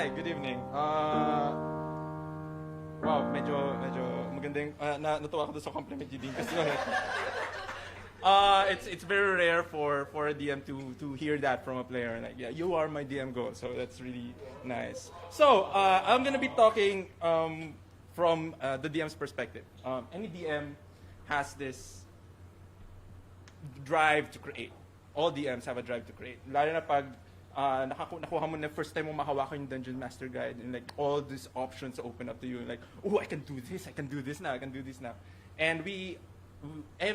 Hi, good evening. Wow, medyo magandang natuwa ako doon sa compliment ni Dean kasi it's very rare for a DM to hear that from a player. Like, yeah, you are my DM goal, so that's really nice. So I'm gonna be talking from the DM's perspective. Any DM has this drive to create. All DMs have a drive to create. Lalo na pag nakuha mo na first time mo mahawakan yung Dungeon Master Guide and like all these options open up to you. Like, oh, I can do this now, I can do this now. And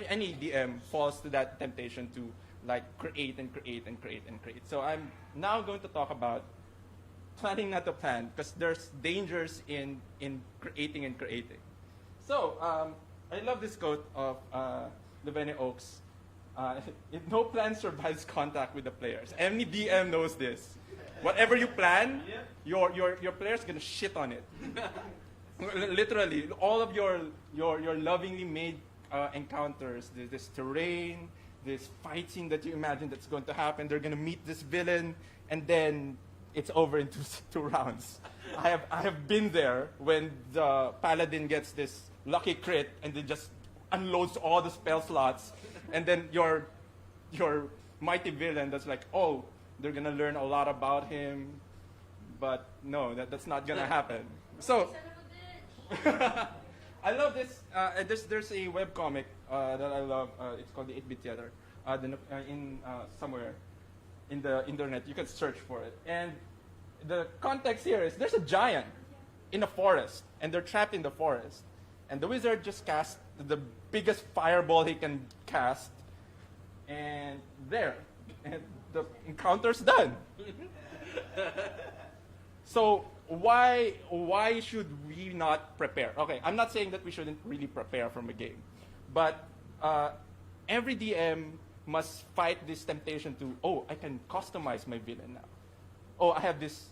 any DM falls to that temptation to like create and create and create and create. So I'm now going to talk about planning not to plan, because there's dangers in creating and creating. So I love this quote of Levene Oaks. If no plan survives contact with the players. Any DM knows this. Whatever you plan, your player's gonna shit on it. Literally, all of your lovingly made encounters, this terrain, this fight scene that you imagine that's going to happen. They're gonna meet this villain, and then it's over in two rounds. I have been there when the paladin gets this lucky crit and then just unloads all the spell slots. And then your mighty villain that's like, oh, they're gonna learn a lot about him, but no, that's not gonna happen. So I love this. There's a webcomic that I love. It's called the 8-Bit Theater. Somewhere in the internet, you can search for it. And the context here is there's a giant in a forest, and they're trapped in the forest. And the wizard just cast the biggest fireball he can cast, and there, and the encounter's done. So why should we not prepare? Okay, I'm not saying that we shouldn't really prepare from a game, but every DM must fight this temptation to, oh, I can customize my villain now. Oh, I have this.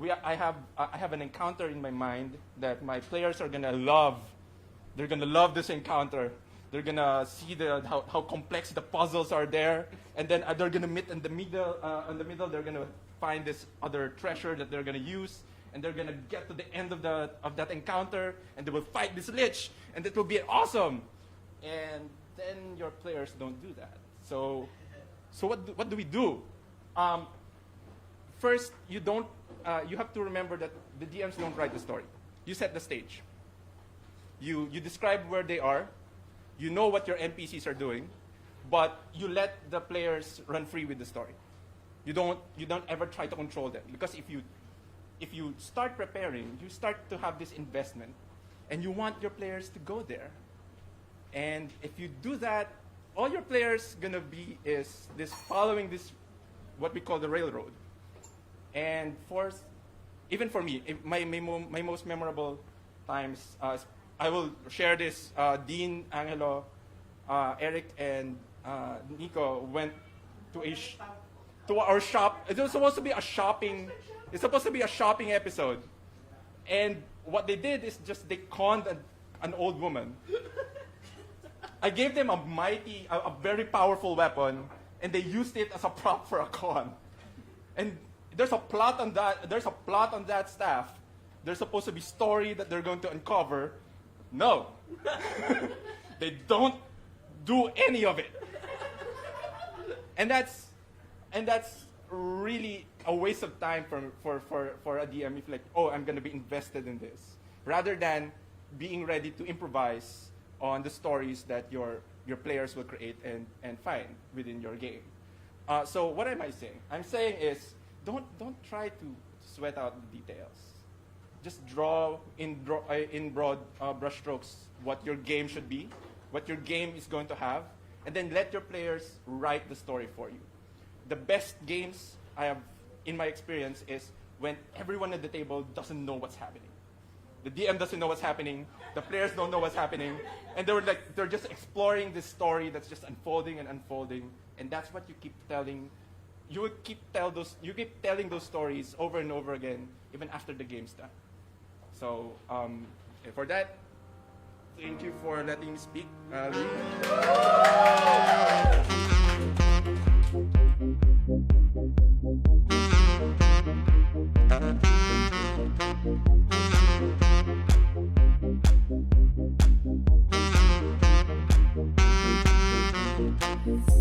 I have an encounter in my mind that my players are gonna love. They're gonna love this encounter. They're gonna see how complex the puzzles are there, and then they're gonna meet in the middle. They're gonna find this other treasure that they're gonna use, and they're gonna get to the end of that encounter, and they will fight this lich, and it will be awesome. And then your players don't do that. So what do we do? First, you have to remember that the DMs don't write the story. You set the stage. You describe where they are, you know what your NPCs are doing, but you let the players run free with the story. You don't ever try to control them, because if you start preparing, you start to have this investment, and you want your players to go there. And if you do that, all your players gonna be is following this what we call the railroad. And even for me, my most memorable times. I will share this. Dean, Angelo, Eric, and Nico went to our shop. It was supposed to be a shopping. It's supposed to be a shopping episode, and what they did is just they conned an old woman. I gave them a very powerful weapon, and they used it as a prop for a con. And there's a plot on that. There's a plot on that staff. There's supposed to be story that they're going to uncover. No, they don't do any of it, and that's really a waste of time for a DM. If like, oh, I'm gonna be invested in this, rather than being ready to improvise on the stories that your players will create and find within your game. So what am I saying? I'm saying is don't try to sweat out the details. Just draw in broad brushstrokes what your game should be, what your game is going to have, and then let your players write the story for you. The best games I have, in my experience, is when everyone at the table doesn't know what's happening. The DM doesn't know what's happening, the players don't know what's happening, and they're just exploring this story that's just unfolding and unfolding, and that's what you keep telling. You keep telling those stories over and over again, even after the game's done. So for that, thank you for letting me speak. Lee. Bye.